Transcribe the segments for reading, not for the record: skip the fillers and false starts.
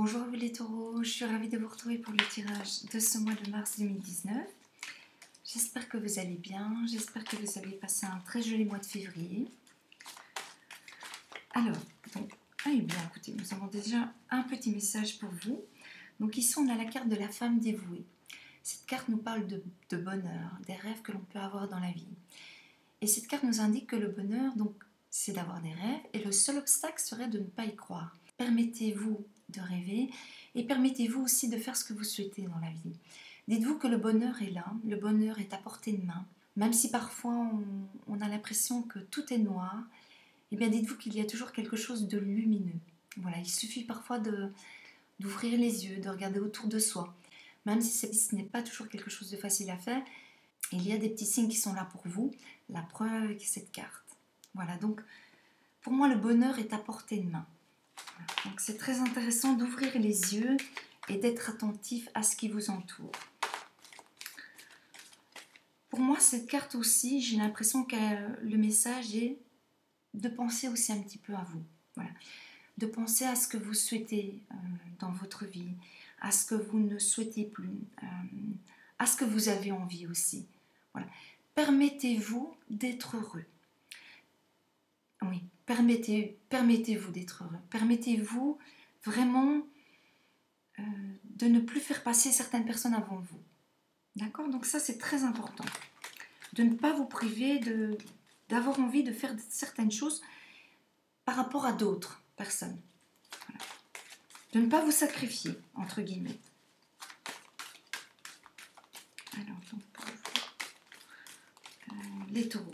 Bonjour vous les taureaux, je suis ravie de vous retrouver pour le tirage de ce mois de mars 2019. J'espère que vous allez bien, j'espère que vous avez passé un très joli mois de février. Alors, bien écoutez, nous avons déjà un petit message pour vous. Donc ici on a la carte de la femme dévouée. Cette carte nous parle de bonheur, des rêves que l'on peut avoir dans la vie. Et cette carte nous indique que le bonheur, c'est d'avoir des rêves et le seul obstacle serait de ne pas y croire. Permettez-vous de rêver et permettez-vous aussi de faire ce que vous souhaitez dans la vie. Dites-vous que le bonheur est là, le bonheur est à portée de main. Même si parfois on a l'impression que tout est noir, eh bien dites-vous qu'il y a toujours quelque chose de lumineux. Voilà, il suffit parfois d'ouvrir les yeux, de regarder autour de soi. Même si ce n'est pas toujours quelque chose de facile à faire, il y a des petits signes qui sont là pour vous. La preuve avec cette carte. Voilà, donc pour moi le bonheur est à portée de main. Donc c'est très intéressant d'ouvrir les yeux et d'être attentif à ce qui vous entoure. Pour moi cette carte aussi, j'ai l'impression que le message est de penser aussi un petit peu à vous. Voilà. De penser à ce que vous souhaitez dans votre vie, à ce que vous ne souhaitez plus, à ce que vous avez envie aussi. Voilà. Permettez-vous d'être heureux. Oui, permettez-vous d'être heureux. Permettez-vous vraiment de ne plus faire passer certaines personnes avant vous. D'accord? Donc ça, c'est très important. De ne pas vous priver d'avoir envie de faire certaines choses par rapport à d'autres personnes. Voilà. De ne pas vous sacrifier, entre guillemets. Alors, donc, pour vous, les taureaux.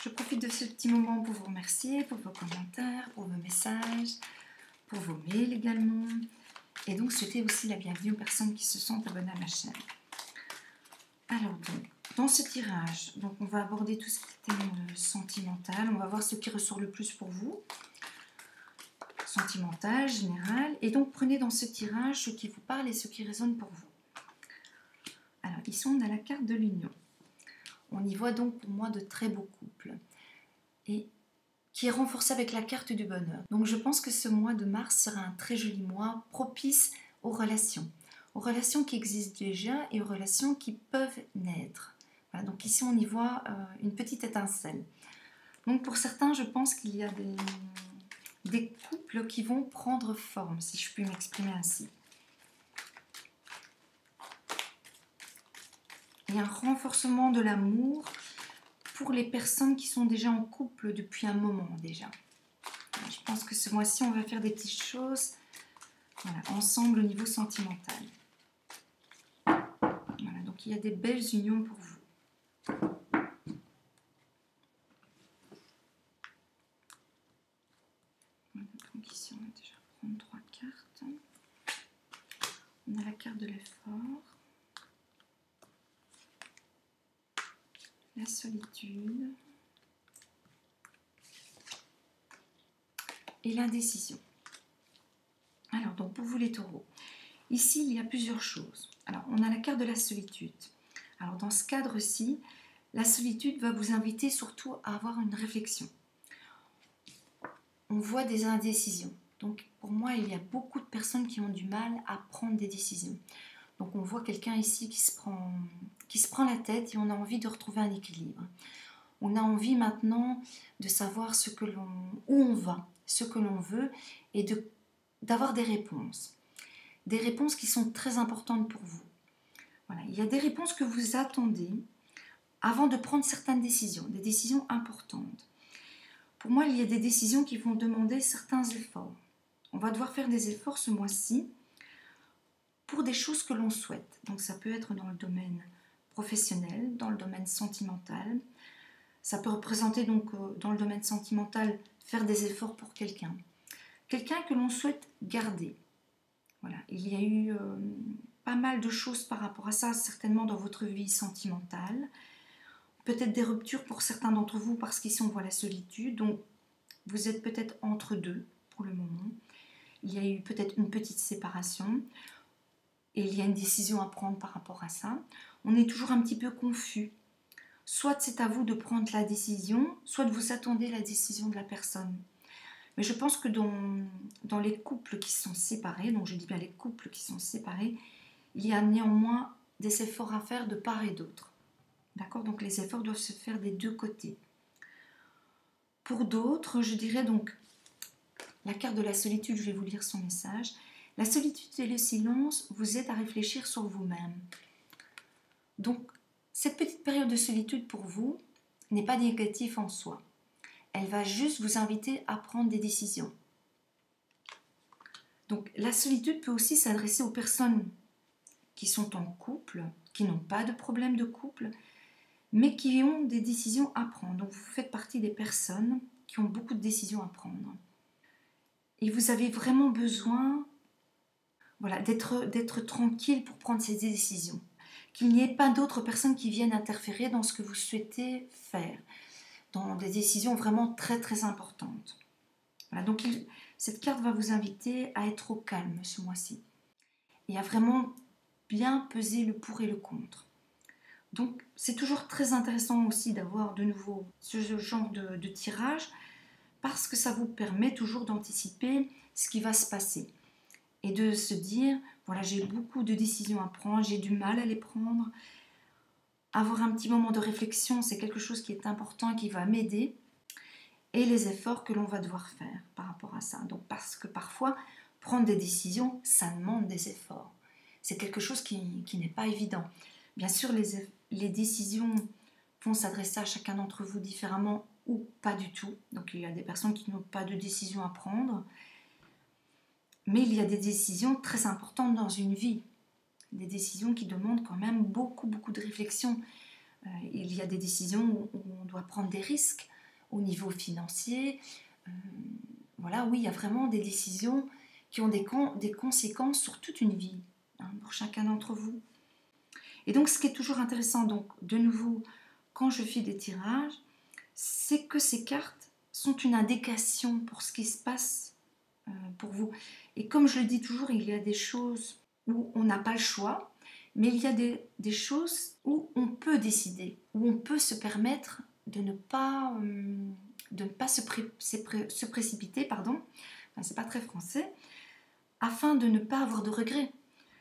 Je profite de ce petit moment pour vous remercier, pour vos commentaires, pour vos messages, pour vos mails également. Et donc, souhaiter aussi la bienvenue aux personnes qui se sont abonnées à ma chaîne. Alors, donc, dans ce tirage, on va aborder tout ce qui est thème sentimental. On va voir ce qui ressort le plus pour vous. Sentimental, général. Et donc, prenez dans ce tirage ce qui vous parle et ce qui résonne pour vous. Alors, ici, on a la carte de l'union. On y voit donc pour moi de très beaux couples et qui est renforcé avec la carte du bonheur. Donc je pense que ce mois de mars sera un très joli mois propice aux relations qui existent déjà et aux relations qui peuvent naître. Voilà, donc ici on y voit une petite étincelle. Donc pour certains je pense qu'il y a des couples qui vont prendre forme, si je puis m'exprimer ainsi. Il y a un renforcement de l'amour pour les personnes qui sont déjà en couple depuis un moment déjà. Je pense que ce mois-ci, on va faire des petites choses ensemble au niveau sentimental. Voilà, donc il y a des belles unions pour vous. Voilà, donc ici, on va déjà prendre 3 cartes. On a la carte de l'effort. La solitude et l'indécision. Alors, donc pour vous les taureaux, ici il y a plusieurs choses. Alors, on a la carte de la solitude. Alors, dans ce cadre-ci, la solitude va vous inviter surtout à avoir une réflexion. On voit des indécisions. Donc, pour moi, il y a beaucoup de personnes qui ont du mal à prendre des décisions. Donc, on voit quelqu'un ici qui se prend la tête et on a envie de retrouver un équilibre. On a envie maintenant de savoir où on va, ce que l'on veut et d'avoir des réponses. Des réponses qui sont très importantes pour vous. Voilà. Il y a des réponses que vous attendez avant de prendre certaines décisions, des décisions importantes. Pour moi, il y a des décisions qui vont demander certains efforts. On va devoir faire des efforts ce mois-ci pour des choses que l'on souhaite. Donc ça peut être dans le domaine professionnel, dans le domaine sentimental. Ça peut représenter donc dans le domaine sentimental faire des efforts pour quelqu'un. Quelqu'un que l'on souhaite garder. Voilà. Il y a eu pas mal de choses par rapport à ça, certainement dans votre vie sentimentale. Peut-être des ruptures pour certains d'entre vous parce qu'ici on voit la solitude. Donc vous êtes peut-être entre deux pour le moment. Il y a eu peut-être une petite séparation. Et il y a une décision à prendre par rapport à ça. On est toujours un petit peu confus. Soit c'est à vous de prendre la décision, soit vous attendez la décision de la personne. Mais je pense que dans les couples qui sont séparés, donc je dis bien les couples qui sont séparés, il y a néanmoins des efforts à faire de part et d'autre. D'accord? Donc les efforts doivent se faire des deux côtés. Pour d'autres, je dirais donc la carte de la solitude, je vais vous lire son message. La solitude et le silence vous aident à réfléchir sur vous-même. Donc, cette petite période de solitude pour vous n'est pas négative en soi. Elle va juste vous inviter à prendre des décisions. Donc, la solitude peut aussi s'adresser aux personnes qui sont en couple, qui n'ont pas de problème de couple, mais qui ont des décisions à prendre. Donc, vous faites partie des personnes qui ont beaucoup de décisions à prendre. Et vous avez vraiment besoin d'être tranquille pour prendre ces décisions. Qu'il n'y ait pas d'autres personnes qui viennent interférer dans ce que vous souhaitez faire, dans des décisions vraiment très très importantes. Voilà, donc cette carte va vous inviter à être au calme ce mois-ci et à vraiment bien peser le pour et le contre. Donc c'est toujours très intéressant aussi d'avoir de nouveau ce genre de tirage parce que ça vous permet toujours d'anticiper ce qui va se passer et de se dire, voilà, j'ai beaucoup de décisions à prendre, j'ai du mal à les prendre. Avoir un petit moment de réflexion, c'est quelque chose qui est important et qui va m'aider. Et les efforts que l'on va devoir faire par rapport à ça. Donc parce que parfois, prendre des décisions, ça demande des efforts. C'est quelque chose qui n'est pas évident. Bien sûr, les décisions vont s'adresser à chacun d'entre vous différemment ou pas du tout. Donc il y a des personnes qui n'ont pas de décision à prendre. Mais il y a des décisions très importantes dans une vie. Des décisions qui demandent quand même beaucoup, beaucoup de réflexion. Il y a des décisions où on doit prendre des risques au niveau financier. Voilà, oui, il y a vraiment des décisions qui ont des conséquences sur toute une vie, pour chacun d'entre vous. Et donc, ce qui est toujours intéressant, donc, de nouveau, quand je fais des tirages, c'est que ces cartes sont une indication pour ce qui se passe pour vous. Et comme je le dis toujours, il y a des choses où on n'a pas le choix, mais il y a des choses où on peut décider, où on peut se permettre de ne pas se précipiter, pardon, enfin, c'est pas très français, afin de ne pas avoir de regrets.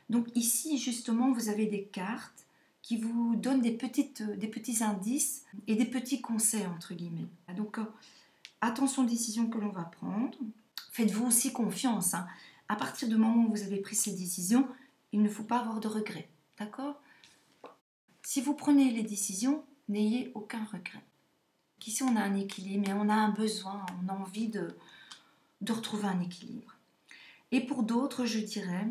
Donc ici, justement, vous avez des cartes qui vous donnent des petits indices et des petits conseils, entre guillemets. Donc, attention aux décisions que l'on va prendre. Faites-vous aussi confiance. À partir du moment où vous avez pris ces décisions, il ne faut pas avoir de regrets. D'accord? Si vous prenez les décisions, n'ayez aucun regret. Ici, on a un équilibre, mais on a un besoin, on a envie de retrouver un équilibre. Et pour d'autres, je dirais,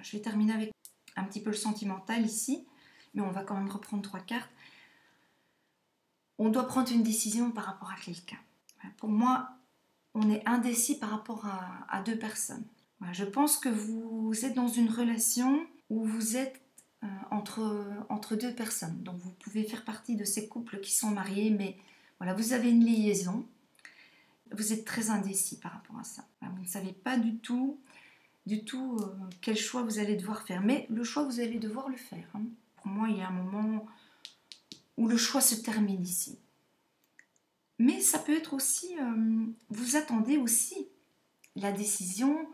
je vais terminer avec un petit peu le sentimental ici, mais on va quand même reprendre 3 cartes. On doit prendre une décision par rapport à quelqu'un. Pour moi, on est indécis par rapport à 2 personnes. Je pense que vous êtes dans une relation où vous êtes entre 2 personnes. Donc vous pouvez faire partie de ces couples qui sont mariés, mais voilà, vous avez une liaison. Vous êtes très indécis par rapport à ça. Vous ne savez pas du tout quel choix vous allez devoir faire. Mais le choix, vous allez devoir le faire. Pour moi, il y a un moment où le choix se termine ici. Mais ça peut être aussi, vous attendez aussi la décision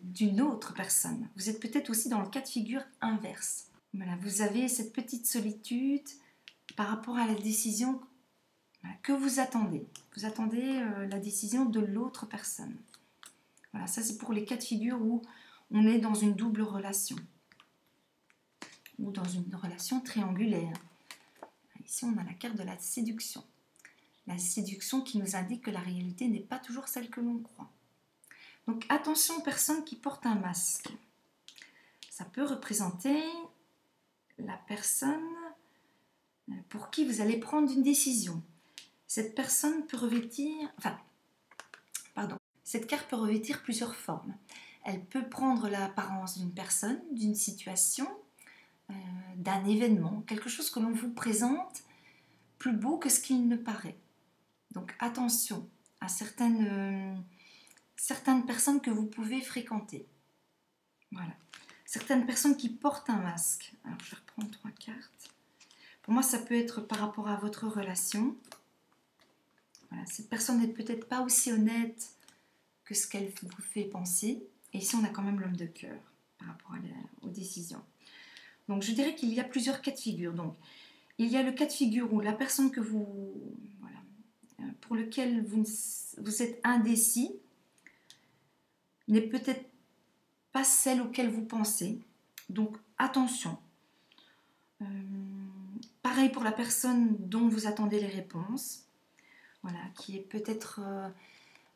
d'une autre personne. Vous êtes peut-être aussi dans le cas de figure inverse. Voilà, vous avez cette petite solitude par rapport à la décision que vous attendez. Vous attendez la décision de l'autre personne. Voilà, ça c'est pour les cas de figure où on est dans une double relation ou dans une relation triangulaire. Ici, on a la carte de la séduction. La séduction qui nous indique que la réalité n'est pas toujours celle que l'on croit. Donc attention aux personnes qui portent un masque. Ça peut représenter la personne pour qui vous allez prendre une décision. Cette personne peut cette carte peut revêtir plusieurs formes. Elle peut prendre l'apparence d'une personne, d'une situation, d'un événement, quelque chose que l'on vous présente plus beau que ce qu'il ne paraît. Donc attention à certaines personnes que vous pouvez fréquenter. Voilà. Certaines personnes qui portent un masque. Alors je vais reprendre 3 cartes. Pour moi, ça peut être par rapport à votre relation. Voilà, cette personne n'est peut-être pas aussi honnête que ce qu'elle vous fait penser. Et ici, on a quand même l'homme de cœur par rapport aux décisions. Donc, je dirais qu'il y a plusieurs cas de figure. Donc, il y a le cas de figure où la personne que vous, voilà, pour lequel vous êtes indécis n'est peut-être pas celle auquel vous pensez. Donc, attention. Pareil pour la personne dont vous attendez les réponses. Voilà, qui est peut-être,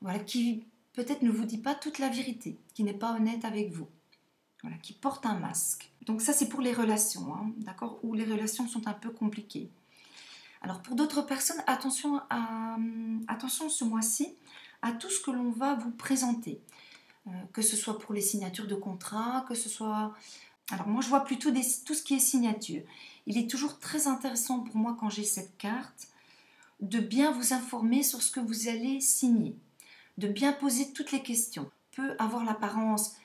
voilà, qui peut-être ne vous dit pas toute la vérité, qui n'est pas honnête avec vous, voilà, qui porte un masque. Donc ça, c'est pour les relations, hein, d'accord, où les relations sont un peu compliquées. Alors pour d'autres personnes, attention ce mois-ci à tout ce que l'on va vous présenter, que ce soit pour les signatures de contrat, que ce soit... Alors moi, je vois plutôt tout ce qui est signature. Il est toujours très intéressant pour moi quand j'ai cette carte de bien vous informer sur ce que vous allez signer, de bien poser toutes les questions. Peut avoir l'apparence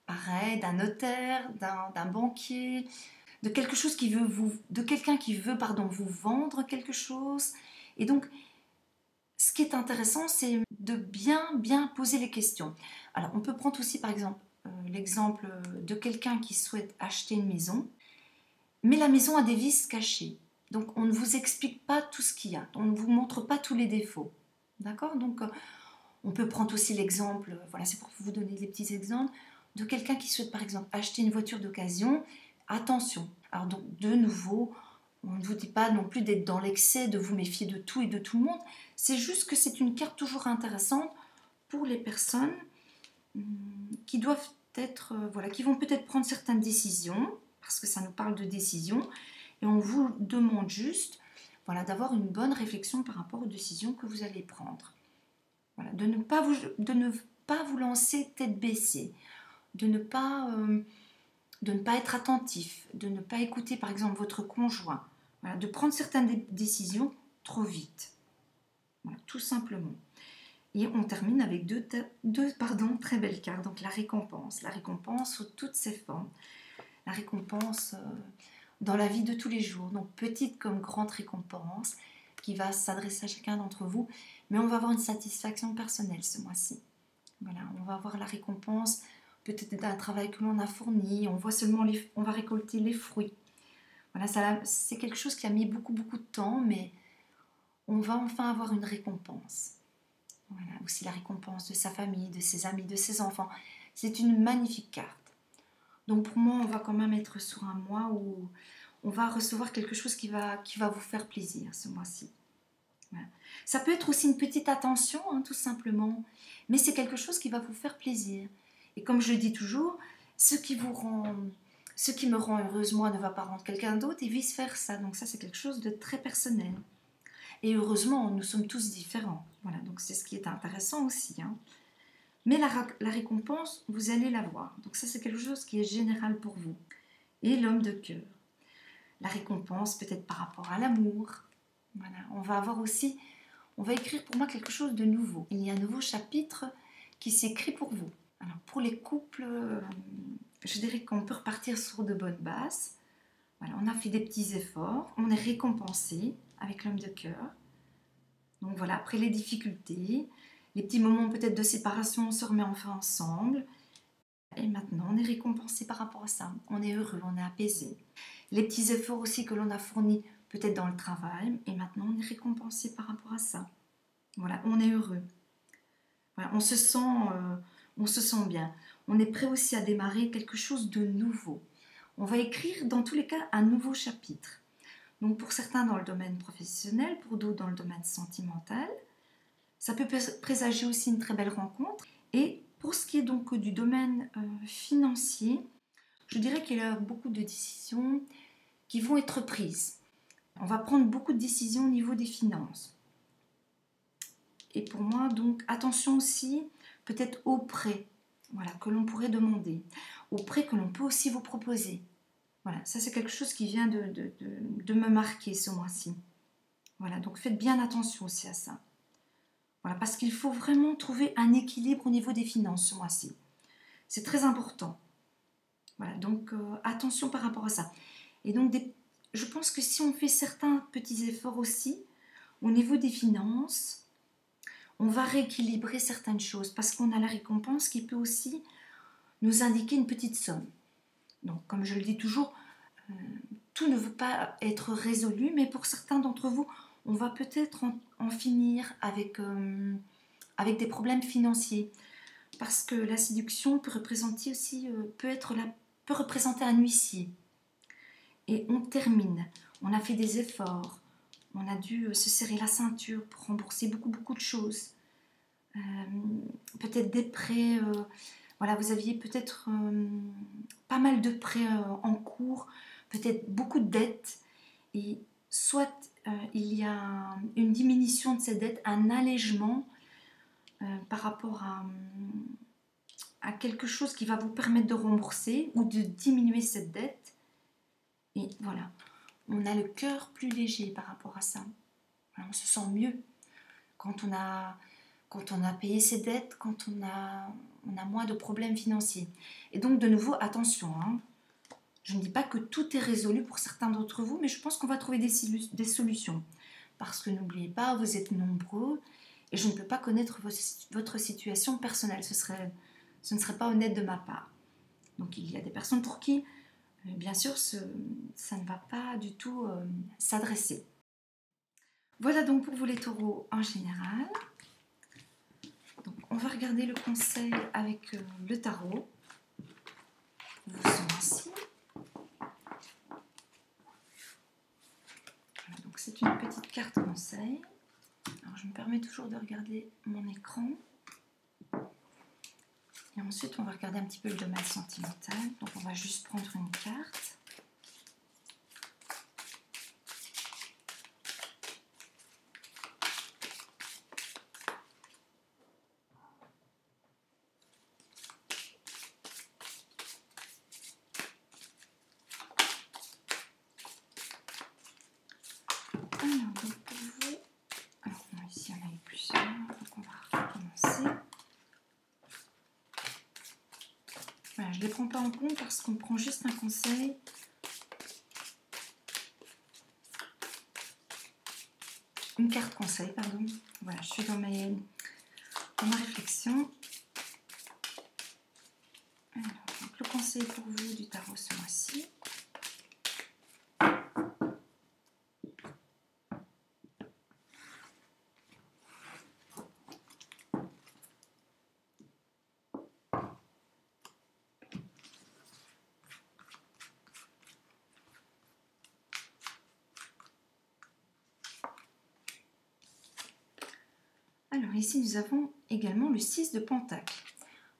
pareil d'un notaire, d'un banquier, de quelque chose qui veut de quelqu'un qui veut vous vendre quelque chose. Et donc, ce qui est intéressant, c'est de bien poser les questions. Alors, on peut prendre aussi par exemple l'exemple de quelqu'un qui souhaite acheter une maison, mais la maison a des vices cachés. Donc, on ne vous explique pas tout ce qu'il y a. On ne vous montre pas tous les défauts. D'accord? Donc, on peut prendre aussi l'exemple, voilà, c'est pour vous donner des petits exemples, de quelqu'un qui souhaite par exemple acheter une voiture d'occasion. Attention. Alors, donc, de nouveau, on ne vous dit pas non plus d'être dans l'excès, de vous méfier de tout et de tout le monde. C'est juste que c'est une carte toujours intéressante pour les personnes qui doivent être, voilà, qui vont peut-être prendre certaines décisions, parce que ça nous parle de décision, et on vous demande juste, voilà, d'avoir une bonne réflexion par rapport aux décisions que vous allez prendre. Voilà, de ne pas vous lancer tête baissée, de ne pas être attentif, de ne pas écouter par exemple votre conjoint, voilà, de prendre certaines décisions trop vite. Voilà, tout simplement. Et on termine avec deux très belles cartes. Donc la récompense sous toutes ses formes. La récompense dans la vie de tous les jours. Donc petite comme grande récompense qui va s'adresser à chacun d'entre vous. Mais on va avoir une satisfaction personnelle ce mois-ci. Voilà, on va avoir la récompense peut-être d'un travail que l'on a fourni. On va récolter les fruits. Voilà, c'est quelque chose qui a mis beaucoup de temps, mais on va enfin avoir une récompense. Voilà, aussi la récompense de sa famille, de ses amis, de ses enfants. C'est une magnifique carte. Donc pour moi, on va quand même être sur un mois où on va recevoir quelque chose qui va vous faire plaisir ce mois-ci. Voilà. Ça peut être aussi une petite attention, hein, tout simplement, mais c'est quelque chose qui va vous faire plaisir. Et comme je le dis toujours, ce qui me rend heureuse, moi, ne va pas rendre quelqu'un d'autre et vice-versa. Donc ça, c'est quelque chose de très personnel. Et heureusement, nous sommes tous différents. Voilà, donc c'est ce qui est intéressant aussi. Hein. Mais la récompense, vous allez l'avoir. Donc ça, c'est quelque chose qui est général pour vous. Et l'homme de cœur. La récompense, peut-être par rapport à l'amour. Voilà, on va écrire pour moi quelque chose de nouveau. Il y a un nouveau chapitre qui s'écrit pour vous. Alors pour les couples, je dirais qu'on peut repartir sur de bonnes bases. Voilà, on a fait des petits efforts, on est récompensé avec l'homme de cœur. Donc voilà, après les difficultés, les petits moments peut-être de séparation, on se remet enfin ensemble. Et maintenant, on est récompensé par rapport à ça. On est heureux, on est apaisé. Les petits efforts aussi que l'on a fournis peut-être dans le travail, et maintenant on est récompensé par rapport à ça. Voilà, on est heureux. Voilà, on se sent bien. On est prêt aussi à démarrer quelque chose de nouveau. On va écrire dans tous les cas un nouveau chapitre. Donc pour certains dans le domaine professionnel, pour d'autres dans le domaine sentimental. Ça peut présager aussi une très belle rencontre. Et pour ce qui est donc du domaine financier, je dirais qu'il y a beaucoup de décisions qui vont être prises. On va prendre beaucoup de décisions au niveau des finances. Et pour moi, donc, attention aussi peut-être aux prêts, voilà, que l'on pourrait demander, aux prêts que l'on peut aussi vous proposer. Voilà, ça c'est quelque chose qui vient de me marquer ce mois-ci. Voilà, donc faites bien attention aussi à ça. Voilà, parce qu'il faut vraiment trouver un équilibre au niveau des finances ce mois-ci. C'est très important. Voilà, donc attention par rapport à ça. Et donc, je pense que si on fait certains petits efforts aussi, Au niveau des finances, on va rééquilibrer certaines choses parce qu'on a la récompense qui peut aussi nous indiquer une petite somme. Donc, comme je le dis toujours, tout ne veut pas être résolu, mais pour certains d'entre vous, on va peut-être en finir avec des problèmes financiers. Parce que la séduction peut représenter aussi, peut représenter un huissier. Et on termine. On a fait des efforts. On a dû se serrer la ceinture pour rembourser beaucoup de choses. Peut-être des prêts. Voilà, vous aviez peut-être pas mal de prêts en cours, peut-être beaucoup de dettes. Et soit il y a une diminution de ces dettes, un allègement par rapport à quelque chose qui va vous permettre de rembourser ou de diminuer cette dette. Et voilà, on a le cœur plus léger par rapport à ça. Alors, on se sent mieux quand on a payé ses dettes, quand on a moins de problèmes financiers. Et donc, de nouveau, attention, hein, je ne dis pas que tout est résolu pour certains d'entre vous, mais je pense qu'on va trouver des solutions. Parce que n'oubliez pas, vous êtes nombreux et je ne peux pas connaître votre situation personnelle. Ce ne serait pas honnête de ma part. Donc, il y a des personnes pour qui, bien sûr, ça ne va pas du tout s'adresser. Voilà donc pour vous les taureaux en général. Donc, on va regarder le conseil avec le tarot. Vous sont ainsi. Voilà, donc c'est une petite carte conseil. Alors, je me permets toujours de regarder mon écran. Et ensuite, on va regarder un petit peu le domaine sentimental. Donc, on va juste prendre une carte. Alors, donc pour vous... Alors, non, ici, on a eu plusieurs. Donc, on va recommencer. Voilà, je ne les prends pas en compte parce qu'on prend juste un conseil. Une carte conseil, pardon. Voilà, je suis dans ma réflexion. Alors, donc le conseil pour vous du tarot ce mois-ci. Alors ici, nous avons également le 6 de Pentacle,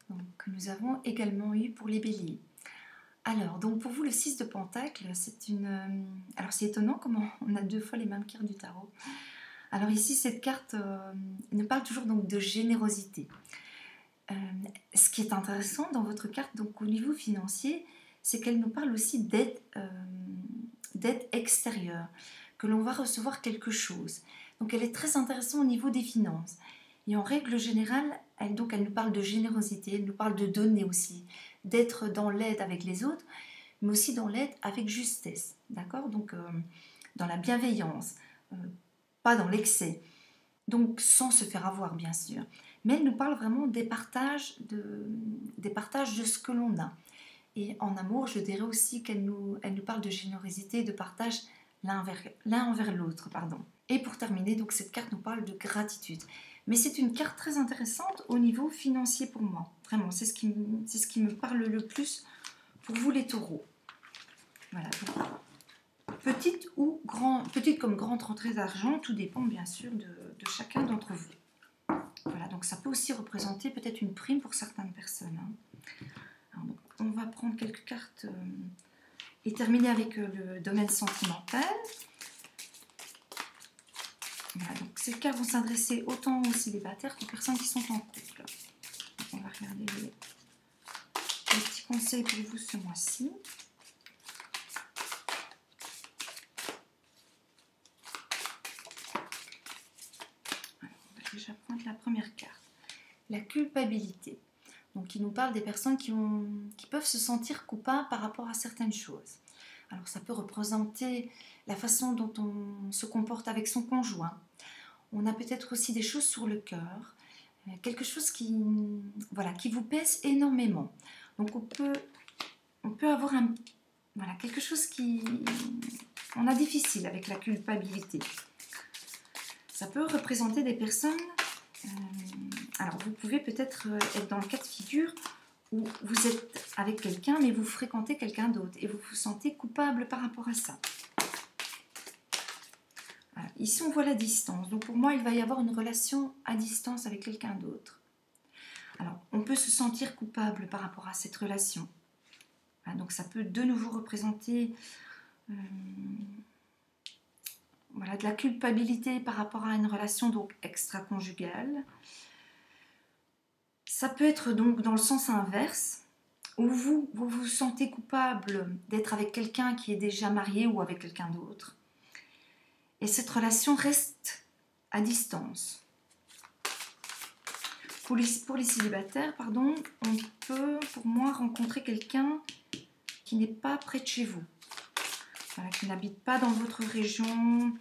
donc, que nous avons également eu pour les béliers. Alors, donc pour vous, le 6 de Pentacle, c'est une... alors c'est étonnant comment on a 2 fois les mêmes cartes du tarot. Alors ici, cette carte nous parle toujours donc de générosité. Ce qui est intéressant dans votre carte, donc au niveau financier, c'est qu'elle nous parle aussi d'aide extérieure, que l'on va recevoir quelque chose. Donc elle est très intéressante au niveau des finances. Et en règle générale, elle nous parle de générosité, elle nous parle de donner aussi, d'être dans l'aide avec les autres, mais aussi dans l'aide avec justesse, d'accord? Donc dans la bienveillance, pas dans l'excès, donc sans se faire avoir bien sûr. Mais elle nous parle vraiment des partages de ce que l'on a. Et en amour, je dirais aussi qu'elle nous parle de générosité, de partage l'un envers l'autre, pardon. Et pour terminer, donc cette carte nous parle de gratitude. Mais c'est une carte très intéressante au niveau financier pour moi. Vraiment, c'est ce qui me parle le plus pour vous les taureaux. Voilà. Petite comme grande rentrée d'argent, tout dépend bien sûr de chacun d'entre vous. Voilà, donc ça peut aussi représenter peut-être une prime pour certaines personnes. Alors, donc, on va prendre quelques cartes et terminer avec le domaine sentimental. Voilà, donc ces cartes vont s'adresser autant aux célibataires qu'aux personnes qui sont en couple. Donc, on va regarder les petits conseils pour vous ce mois-ci. Alors, on va déjà prendre la première carte. La culpabilité. Donc, il nous parle des personnes qui peuvent se sentir coupables par rapport à certaines choses. Alors, ça peut représenter la façon dont on se comporte avec son conjoint, On a peut-être aussi des choses sur le cœur, quelque chose voilà, qui vous pèse énormément. Donc on peut avoir voilà, quelque chose on a difficile avec la culpabilité. Ça peut représenter des personnes. Alors vous pouvez peut-être être dans le cas de figure où vous êtes avec quelqu'un, mais vous fréquentez quelqu'un d'autre et vous vous sentez coupable par rapport à ça. Voilà. Ici, on voit la distance. Donc, pour moi, il va y avoir une relation à distance avec quelqu'un d'autre. Alors, on peut se sentir coupable par rapport à cette relation. Voilà, donc, ça peut de nouveau représenter voilà, de la culpabilité par rapport à une relation donc extra-conjugale. Ça peut être donc dans le sens inverse, où vous vous sentez coupable d'être avec quelqu'un qui est déjà marié ou avec quelqu'un d'autre. Et cette relation reste à distance. Pour les célibataires, pardon, on peut, pour moi, rencontrer quelqu'un qui n'est pas près de chez vous, voilà, qui n'habite pas dans votre région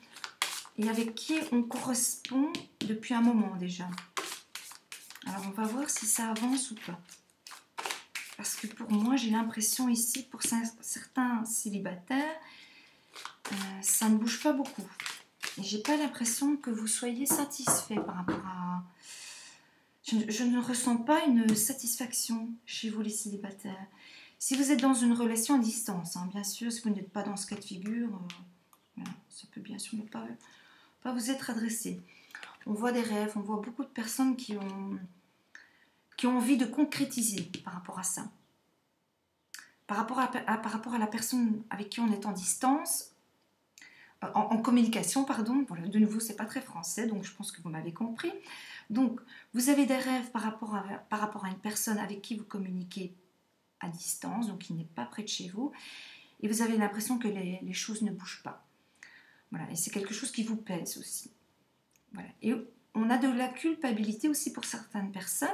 et avec qui on correspond depuis un moment déjà. Alors, on va voir si ça avance ou pas. Parce que pour moi, j'ai l'impression ici, pour certains célibataires, ça ne bouge pas beaucoup. Et j'ai pas l'impression que vous soyez satisfait par rapport à... Je ne ressens pas une satisfaction chez vous les célibataires. Si vous êtes dans une relation à distance, hein, bien sûr, si vous n'êtes pas dans ce cas de figure, voilà, ça peut bien sûr ne pas vous être adressé. On voit des rêves, on voit beaucoup de personnes qui ont envie de concrétiser par rapport à ça. Par rapport à la personne avec qui on est en distance, en communication, pardon, voilà, de nouveau, c'est pas très français, donc je pense que vous m'avez compris. Donc, vous avez des rêves par rapport à une personne avec qui vous communiquez à distance, donc qui n'est pas près de chez vous, et vous avez l'impression que les choses ne bougent pas. Voilà, et c'est quelque chose qui vous pèse aussi. Voilà. Et on a de la culpabilité aussi pour certaines personnes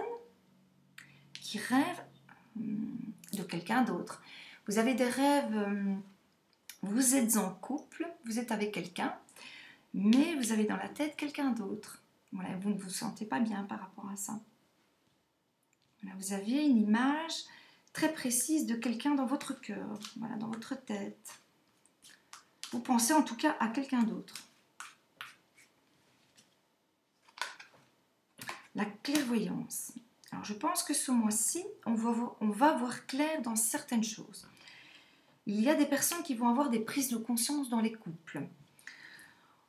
qui rêvent de quelqu'un d'autre. Vous avez des rêves, vous êtes en couple, vous êtes avec quelqu'un, mais vous avez dans la tête quelqu'un d'autre. Voilà, vous ne vous sentez pas bien par rapport à ça. Voilà, vous avez une image très précise de quelqu'un dans votre cœur, voilà, dans votre tête. Vous pensez en tout cas à quelqu'un d'autre. La clairvoyance. Alors je pense que ce mois-ci, on va voir clair dans certaines choses. Il y a des personnes qui vont avoir des prises de conscience dans les couples.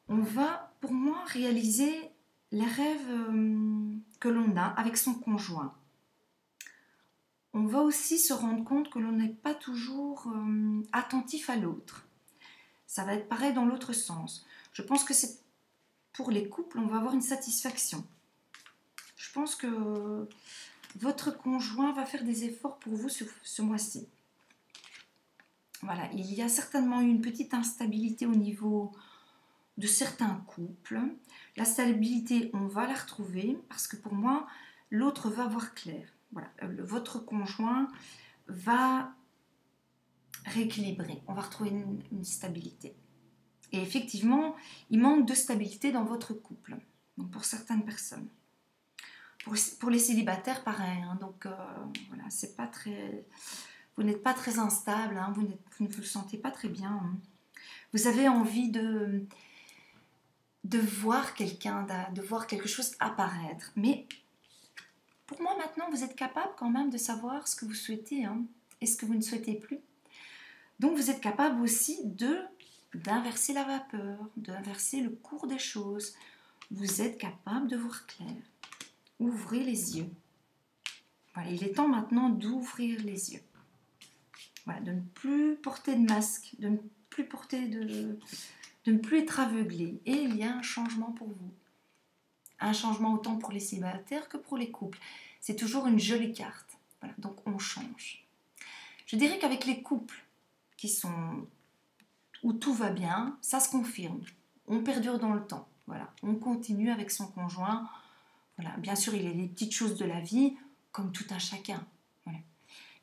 On va, pour moi, réaliser les rêves que l'on a avec son conjoint. On va aussi se rendre compte que l'on n'est pas toujours attentif à l'autre. Ça va être pareil dans l'autre sens. Je pense que c'est pour les couples, on va avoir une satisfaction. Je pense que votre conjoint va faire des efforts pour vous ce mois-ci. Voilà, il y a certainement eu une petite instabilité au niveau de certains couples. La stabilité, on va la retrouver parce que pour moi, l'autre va voir clair. Voilà, votre conjoint va rééquilibrer. On va retrouver une stabilité. Et effectivement, il manque de stabilité dans votre couple. Donc pour certaines personnes. Pour les célibataires, pareil. Hein, donc voilà, c'est pas très... Vous n'êtes pas très instable, hein, vous ne vous sentez pas très bien. Hein. Vous avez envie de voir quelqu'un, de voir quelque chose apparaître. Mais pour moi, maintenant, vous êtes capable quand même de savoir ce que vous souhaitez hein, et ce que vous ne souhaitez plus. Donc, vous êtes capable aussi d'inverser la vapeur, d'inverser le cours des choses. Vous êtes capable de voir clair. Ouvrez les yeux. Voilà, il est temps maintenant d'ouvrir les yeux. Voilà, de ne plus porter de masque, de ne plus être aveuglé. Et il y a un changement pour vous. Un changement autant pour les célibataires que pour les couples. C'est toujours une jolie carte. Voilà, donc on change. Je dirais qu'avec les couples où tout va bien, ça se confirme. On perdure dans le temps. Voilà, on continue avec son conjoint. Voilà, bien sûr, il y a des petites choses de la vie, comme tout un chacun. Voilà.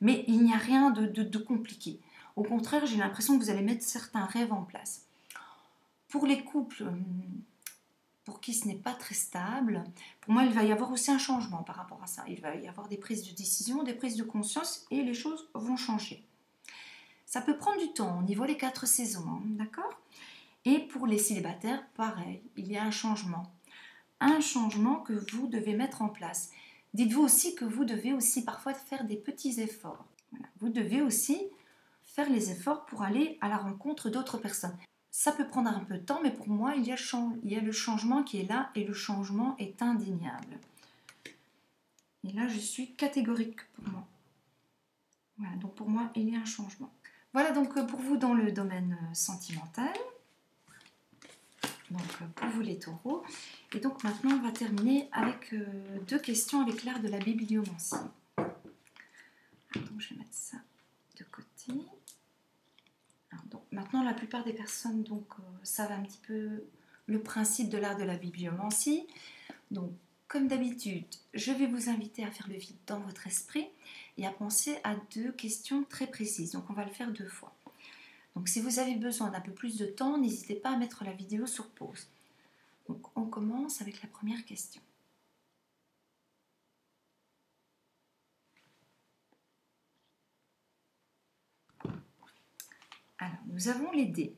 Mais il n'y a rien de compliqué. Au contraire, j'ai l'impression que vous allez mettre certains rêves en place. Pour les couples pour qui ce n'est pas très stable, pour moi, il va y avoir aussi un changement par rapport à ça. Il va y avoir des prises de décision, des prises de conscience et les choses vont changer. Ça peut prendre du temps, on y voit les 4 saisons, hein, d'accord? Et pour les célibataires, pareil, il y a un changement. Un changement que vous devez mettre en place. Dites-vous aussi que vous devez aussi parfois faire des petits efforts. Voilà. Vous devez aussi faire les efforts pour aller à la rencontre d'autres personnes. Ça peut prendre un peu de temps, mais pour moi, il y a le changement qui est là et le changement est indéniable. Et là, je suis catégorique pour moi. Voilà, donc pour moi, il y a un changement. Voilà donc pour vous dans le domaine sentimental. Donc pour vous les taureaux. Et donc maintenant, on va terminer avec 2 questions avec l'art de la bibliomancie. Donc je vais mettre ça de côté. Donc, maintenant, la plupart des personnes savent un petit peu le principe de l'art de la bibliomancie. Donc, comme d'habitude, je vais vous inviter à faire le vide dans votre esprit et à penser à 2 questions très précises. Donc, on va le faire 2 fois. Donc, si vous avez besoin d'un peu plus de temps, n'hésitez pas à mettre la vidéo sur pause. Donc, on commence avec la première question. Alors, nous avons les dés.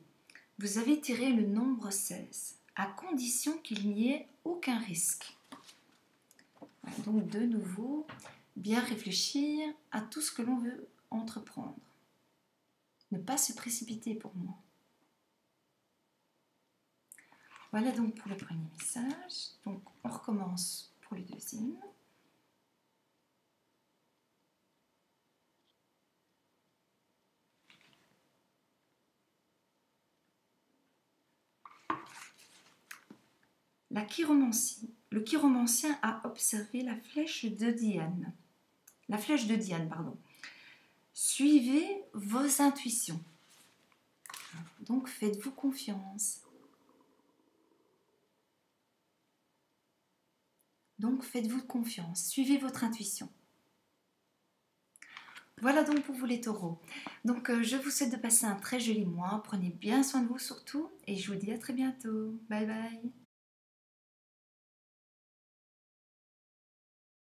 Vous avez tiré le nombre 16, à condition qu'il n'y ait aucun risque. Voilà, donc, de nouveau, bien réfléchir à tout ce que l'on veut entreprendre. Ne pas se précipiter pour moi. Voilà donc pour le premier message. Donc, on recommence pour le deuxième. La chiromancie. Le chiromancien a observé la flèche de Diane. La flèche de Diane, pardon. Suivez vos intuitions. Donc, faites-vous confiance. Donc, faites-vous confiance. Suivez votre intuition. Voilà donc pour vous les taureaux. Donc, je vous souhaite de passer un très joli mois. Prenez bien soin de vous surtout. Et je vous dis à très bientôt. Bye bye.